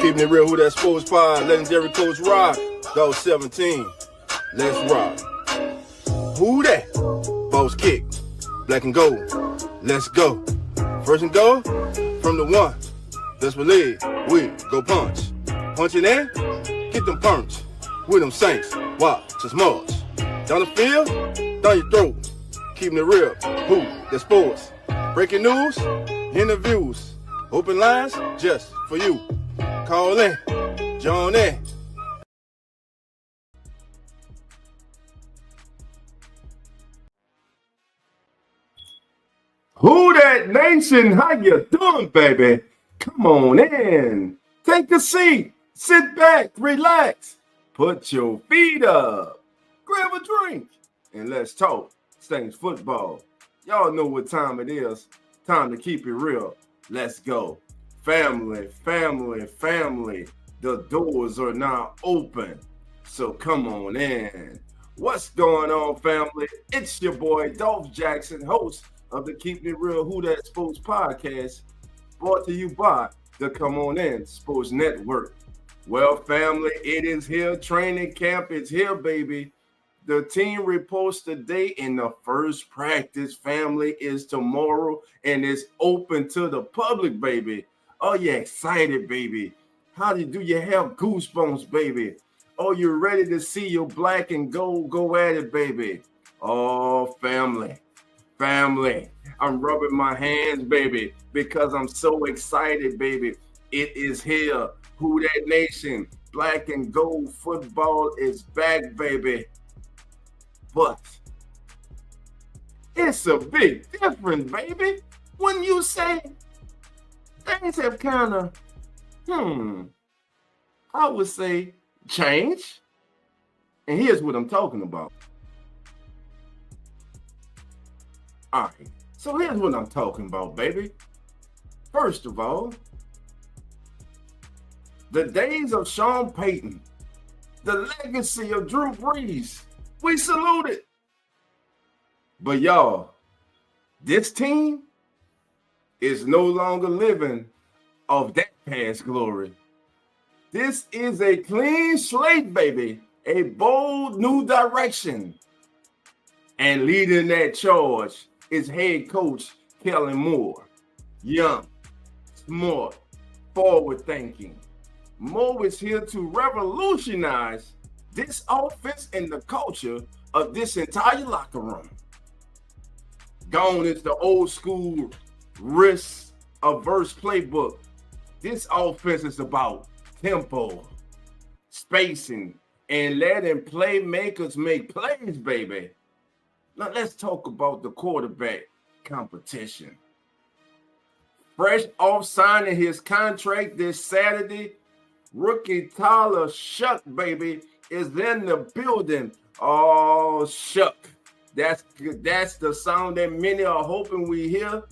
Keeping it real, who that sports pod, legendary coach Rock, Dog 17. Let's rock. Who that? Boss kick, black and gold. Let's go. First and goal from the one. Best believe we go punch. Punch it in, get them punch. With them Saints, watch us march. Down the field, down your throat. Keeping it real, who that sports. Breaking news, interviews, open lines just for you. Call in, join in. Who that nation? How you doing, baby? Come on in. Take a seat. Sit back, relax. Put your feet up. Grab a drink. And let's talk Saints football. Y'all know what time it is. Time to keep it real. Let's go. Family, family, family. The doors are now open. So come on in. What's going on, family? It's your boy, Dolph Jackson, host of the Keeping It Real Who That Sports podcast, brought to you by the Come On In Sports Network. Well, family, it is here. Training camp is here, baby. The team reports today, and the first practice, family, is tomorrow, and it's open to the public, baby. Are you excited, baby? Do you have goosebumps, baby? Are you ready to see your black and gold go at it, baby? Oh, family, I'm rubbing my hands, baby, because I'm so excited, baby. It is here. Who that nation? Black and gold football is back, baby. But it's a big difference, baby. When you say things have kind of, I would say change. And here's what I'm talking about. All right, so here's what I'm talking about, baby. First of all, the days of Sean Payton, the legacy of Drew Brees, we salute it. But y'all, this team is no longer living of that past glory. This is a clean slate, baby, a bold new direction. And leading that charge is head coach Kellen Moore. Young, smart, forward-thinking. Moore is here to revolutionize this offense and the culture of this entire locker room. Gone is the old school risk-averse playbook. This offense is about tempo, spacing, and letting playmakers make plays, baby. Now let's talk about the quarterback competition. Fresh off signing his contract this Saturday, rookie Tyler Shough, baby, is in the building. Oh, Shough. That's the sound that many are hoping we hear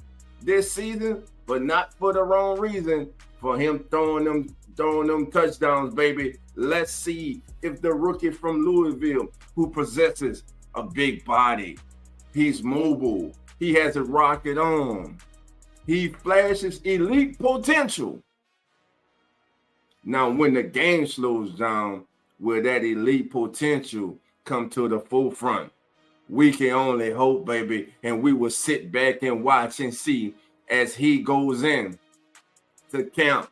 this season, but not for the wrong reason. For him throwing them touchdowns, baby. Let's see if the rookie from Louisville, who possesses a big body, he's mobile, he has a rocket on, he flashes elite potential. Now, when the game slows down, will that elite potential come to the forefront? We can only hope, baby, and we will sit back and watch and see as he goes in to camp,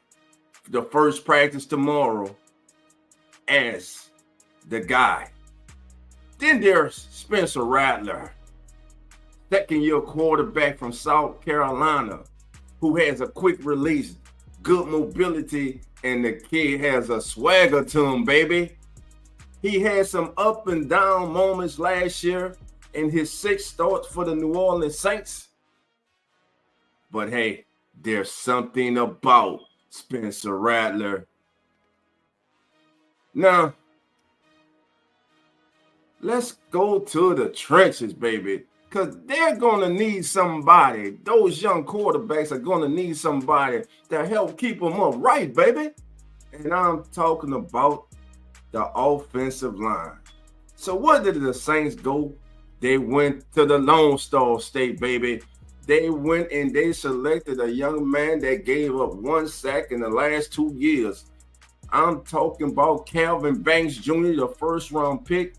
the first practice tomorrow, as the guy. Then there's Spencer Rattler, second-year quarterback from South Carolina, who has a quick release, good mobility, and the kid has a swagger to him, baby. He had some up and down moments last year in his 6 starts for the New Orleans Saints. But hey, there's something about Spencer Rattler. Now, let's go to the trenches, baby, because they're going to need somebody. Those young quarterbacks are going to need somebody to help keep them upright, baby. And I'm talking about the offensive line. So what did the Saints go? They went to the Lone Star State, baby. They went and they selected a young man that gave up 1 sack in the last 2 years. I'm talking about Calvin Banks Jr., the first-round pick.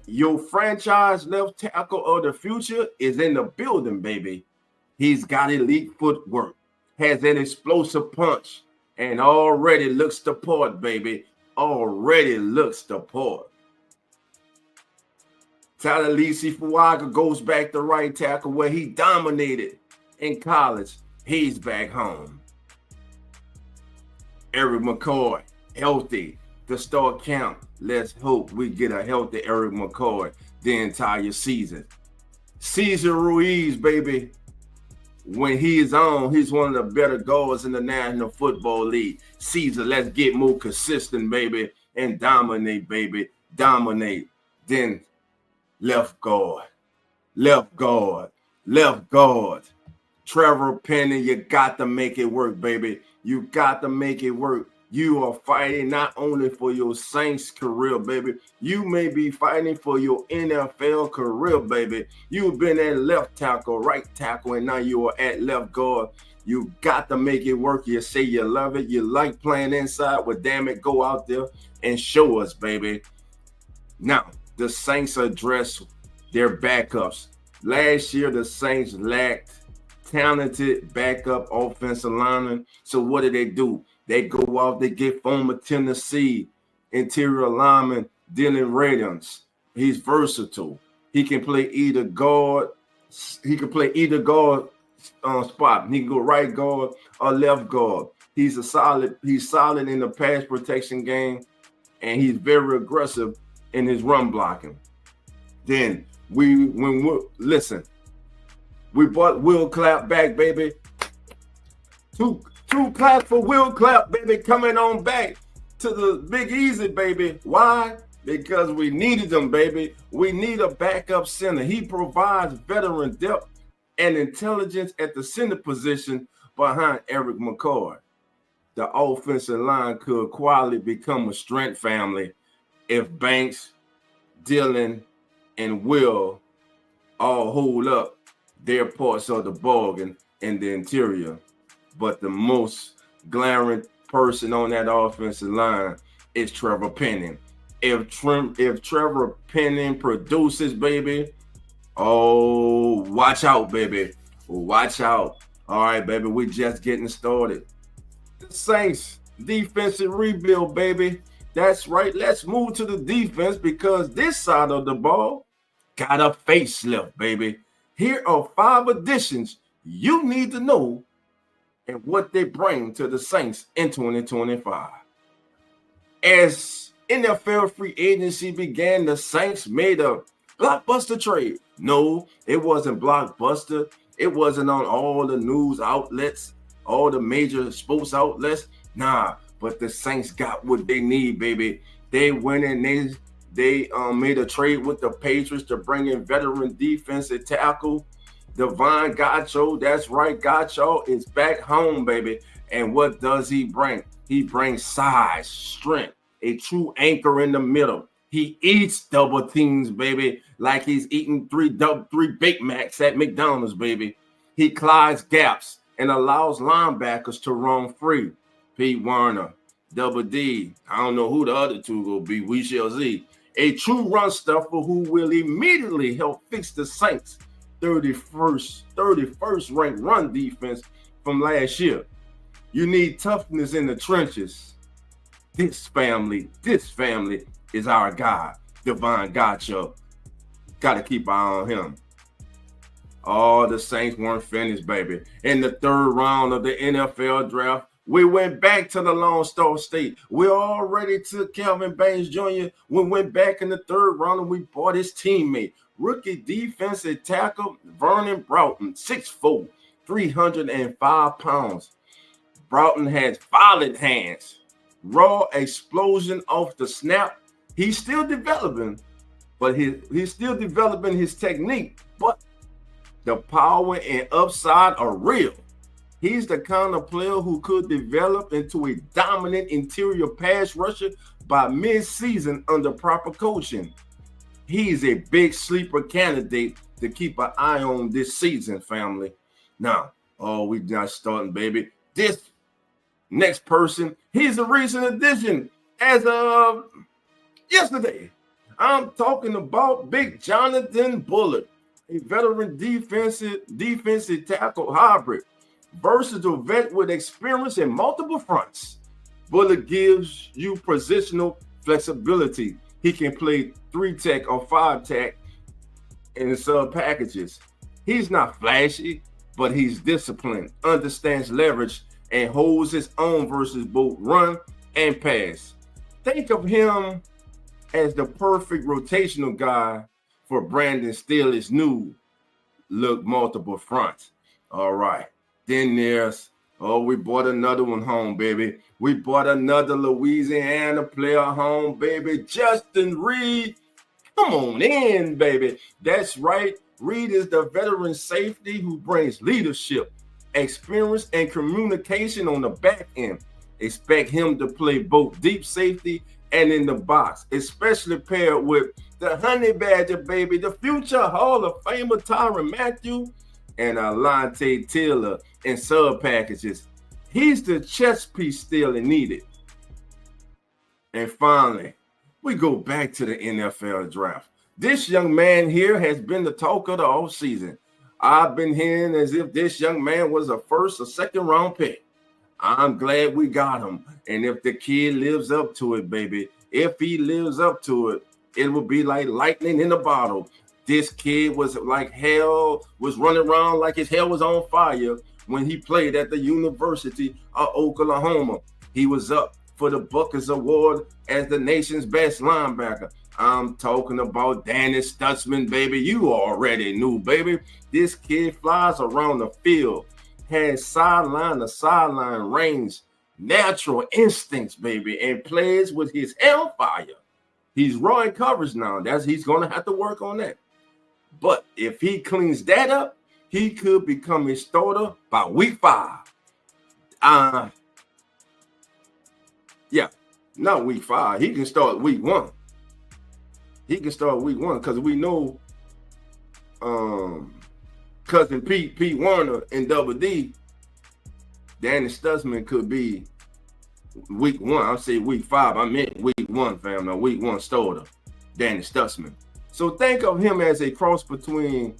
Your franchise left tackle of the future is in the building, baby. He's got elite footwork, has an explosive punch, and already looks the part, baby. Already looks the part. Talilisi Fuaga goes back to right tackle where he dominated in college. He's back home. Eric McCoy, healthy to start camp. Let's hope we get a healthy Eric McCoy the entire season. Cesar Ruiz, baby. When he is on, he's one of the better guards in the National Football League. Cesar, let's get more consistent, baby, and dominate, baby. Dominate. Then left guard. Trevor Penning, you got to make it work, baby. You got to make it work. You are fighting not only for your Saints career, baby. You may be fighting for your NFL career, baby. You've been at left tackle, right tackle, and now you are at left guard. You got to make it work. You say you love it. You like playing inside. Well, damn it, go out there and show us, baby. Now, the Saints address their backups. Last year, the Saints lacked talented backup offensive linemen. So what do? They go out, they get former Tennessee interior lineman Dylan Radins. He's versatile. He can play either guard. He can play either guard spot. He can go right guard or left guard. He's solid in the pass protection game, and he's very aggressive in his run blocking. Then we brought Will Clapp back, baby. Two claps for Will Clapp, baby, coming on back to the Big Easy, baby. Why? Because we needed them, baby. We need a backup center. He provides veteran depth and intelligence at the center position behind Eric McCoy. The offensive line could quietly become a strength family if Banks, Dylan, and Will all hold up their parts of the bargain in the interior. But the most glaring person on that offensive line is Trevor Penning. If Trevor Penning produces, baby, oh, watch out, baby. Watch out. All right, baby, we're just getting started. The Saints defensive rebuild, baby. That's right. Let's move to the defense because this side of the ball got a facelift, baby. Here are 5 additions you need to know and what they bring to the Saints in 2025. As NFL free agency began, the Saints made a blockbuster trade. No, it wasn't blockbuster. It wasn't on all the news outlets, all the major sports outlets. Nah, but the Saints got what they need, baby. They went and they made a trade with the Patriots to bring in veteran defensive tackle Davon Godchaux. That's right, Godchaux is back home, baby. And what does he bring? He brings size, strength, a true anchor in the middle. He eats double teams, baby, like he's eating three Big Macs at McDonald's, baby. He closes gaps and allows linebackers to run free. Pete Werner, Double D. I don't know who the other two will be. We shall see. A true run stuffer who will immediately help fix the Saints' 31st ranked run defense from last year. You need toughness in the trenches. This family is our guy, Davon Godchaux. Got to keep an eye on him. All the Saints weren't finished, baby. In the 3rd round of the NFL draft, we went back to the Lone Star State. We already took Calvin Banks Jr. We went back in the 3rd round and we bought his teammate, rookie defensive tackle Vernon Broughton, 6'4", 305 pounds. Broughton has violent hands, raw explosion off the snap. He's still developing, but he's still developing his technique. But the power and upside are real. He's the kind of player who could develop into a dominant interior pass rusher by mid-season under proper coaching. He's a big sleeper candidate to keep an eye on this season, family. Now, we not starting, baby. This Next person, he's a recent addition as of yesterday. I'm talking about Big Jonathan Bullard, a veteran defensive tackle hybrid, versatile vet with experience in multiple fronts. Bullard gives you positional flexibility. He can play 3-tech or 5-tech in sub packages. He's not flashy, but he's disciplined, understands leverage, and holds his own versus both run and pass. Think of him as the perfect rotational guy for Brandon Staley's new look multiple fronts. All right. Then there's, we brought another one home, baby. We brought another Louisiana player home, baby. Justin Reed. Come on in, baby. That's right. Reed is the veteran safety who brings leadership, experience, and communication on the back end. Expect him to play both deep safety and in the box, especially paired with the Honey Badger, baby, the future Hall of Famer Tyrann Mathieu and Alontae Taylor in sub packages. He's the chess piece still needed. And finally, we go back to the NFL draft. This young man here has been the talk of the offseason. I've been hearing as if this young man was a first or second round pick. I'm glad we got him. And if the kid lives up to it, baby, if he lives up to it, it will be like lightning in a bottle. This kid was like hell, was running around like his hell was on fire when he played at the University of Oklahoma. He was up for the Booker's Award as the nation's best linebacker. I'm talking about Danny Stutsman, baby. You already knew, baby. This kid flies around the field, has sideline to sideline range, natural instincts, baby, and plays with his hair fire. He's raw in coverage now. He's going to have to work on that. But if he cleans that up, he could become a starter by week 5. Yeah, not week 5. He can start week 1. He can start week 1 because we know cousin Pete Warner and Double D, Danny Stutsman could be week 1. I'll say week 5. I meant week 1, fam. Now week 1 starter, Danny Stutsman. So think of him as a cross between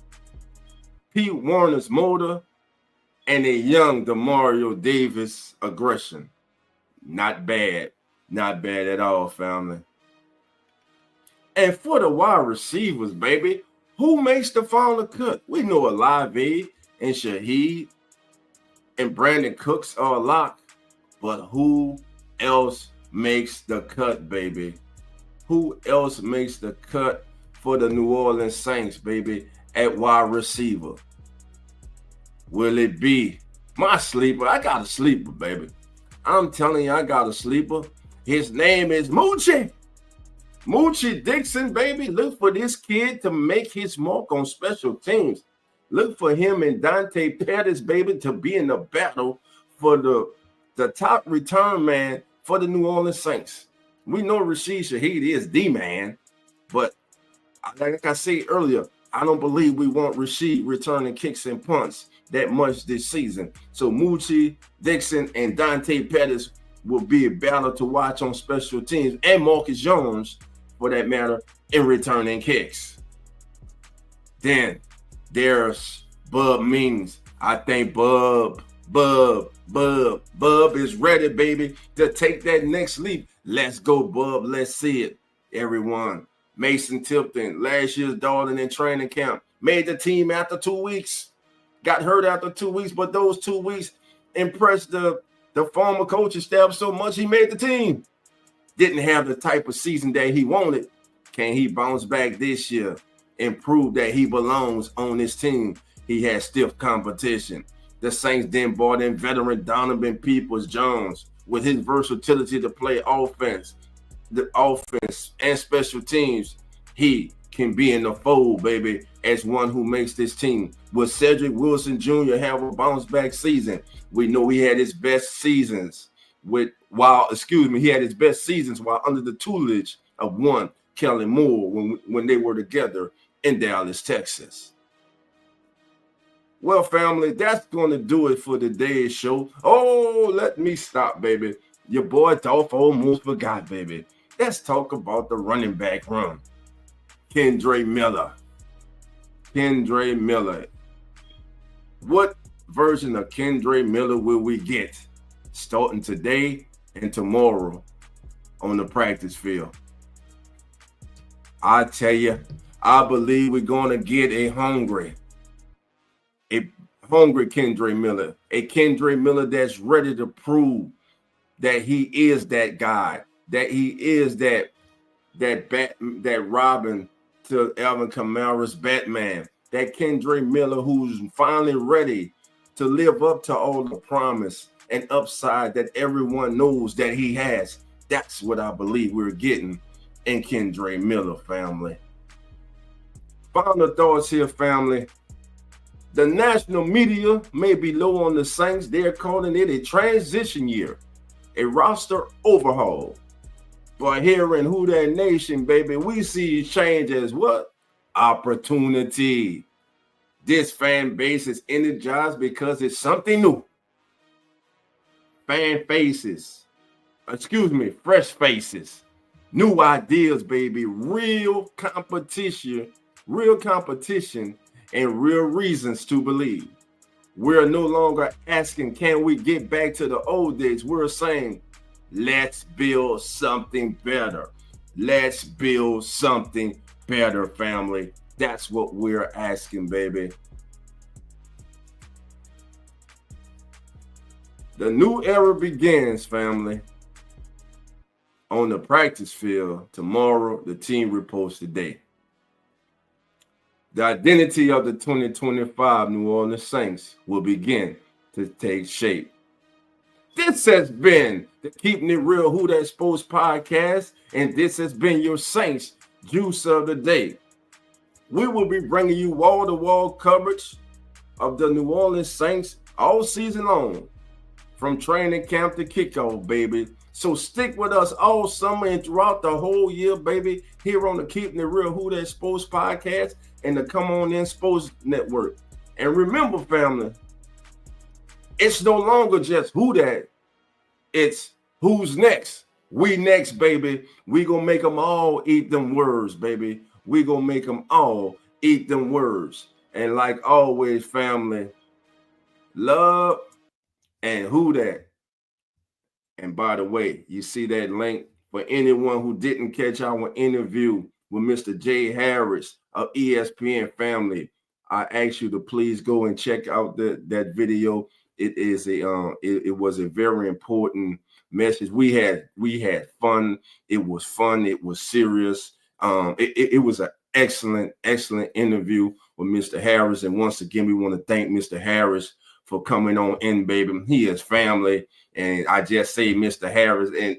Pete Warner's motor and a young Demario Davis aggression. Not bad. Not bad at all, family. And for the wide receivers, baby, who makes the final cut? We know Olave and Shaheed and Brandon Cooks are a lock, but who else makes the cut, baby? Who else makes the cut for the New Orleans Saints, baby, at wide receiver? Will it be my sleeper? I got a sleeper, baby. I'm telling you, I got a sleeper. His name is Moochie. Moochie Dixon, baby. Look for this kid to make his mark on special teams. Look for him and Dante Pettis, baby, to be in the battle for the top return man for the New Orleans Saints. We know Rashid Shaheed is the man, but like I said earlier, I don't believe we want Rashid returning kicks and punts that much this season. So Moochie Dixon and Dante Pettis will be a battle to watch on special teams, and Marcus Jones, for that matter, in returning kicks. Then there's Bub Means. I think Bub is ready, baby, to take that next leap. Let's go, Bub. Let's see it, everyone. Mason Tipton, last year's darling in training camp, made the team after 2 weeks. Got hurt after 2 weeks, but those 2 weeks impressed the former coaching staff so much he made the team. Didn't have the type of season that he wanted. Can he bounce back this year and prove that he belongs on this team? He has stiff competition. The Saints then brought in veteran Donovan Peoples-Jones with his versatility to play offense and special teams. He can be in the fold, baby, as one who makes this team. Will Cedric Wilson Jr. have a bounce back season? We know he had his best seasons while under the tutelage of one Kellen Moore when they were together in Dallas, Texas. Well, family, that's going to do it for today's show. Oh, let me stop, baby. Your boy Dolph almost forgot, baby. Let's talk about the running back room. Kendre Miller. Kendre Miller. What version of Kendre Miller will we get starting today and tomorrow on the practice field? I tell you, I believe we're going to get a hungry Kendre Miller, a Kendre Miller that's ready to prove that he is that guy, that he is that Robin to Alvin Kamara's Batman, that Kendre Miller who's finally ready to live up to all the promise and upside that everyone knows that he has. That's what I believe we're getting in Kendre Miller, family. Final thoughts here, family. The national media may be low on the Saints. They're calling it a transition year, a roster overhaul. But here in Who Dat Nation, baby, we see change as what? Opportunity. This fan base is energized because it's something new. Fresh faces, new ideas, baby, real competition, and real reasons to believe. We're no longer asking, can we get back to the old days? We're saying, let's build something better. Let's build something better, family. That's what we're asking, baby. The new era begins, family. On the practice field tomorrow, the team reports today. The identity of the 2025 New Orleans Saints will begin to take shape. This has been the Keeping It Real Who Dat Sports podcast, and this has been your Saints Juice of the Day. We will be bringing you wall-to-wall coverage of the New Orleans Saints all season long, from training camp to kickoff, baby. So stick with us all summer and throughout the whole year, baby, here on the Keeping It Real Who Dat Sports podcast and the Come On In Sports Network. And remember, family, it's no longer just who dat, it's who's next. We next, baby. We gonna make them all eat them words, baby. We gonna make them all eat them words. And like always, family, love and who dat. And by the way, you see that link for anyone who didn't catch our interview with Mr. Jay Harris of ESPN, family. I ask you to please go and check out that video. It is it was a very important message. We had fun. It was fun. It was serious. It was an excellent interview with Mr. Harris. And once again, we want to thank Mr. Harris for coming on in, baby. He is family. And I just say Mr. Harris, and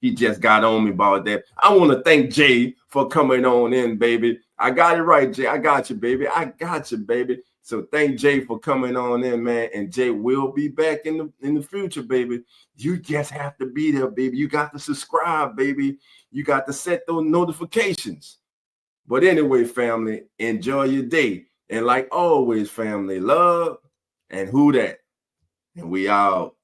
he just got on me about that. I want to thank Jay for coming on in, baby. I got it right, Jay. I got you, baby. So thank Jay for coming on in, man. And Jay will be back in the future, baby. You just have to be there, baby. You got to subscribe, baby. You got to set those notifications. But anyway, family, enjoy your day. And like always, family, love and who dat. And we out.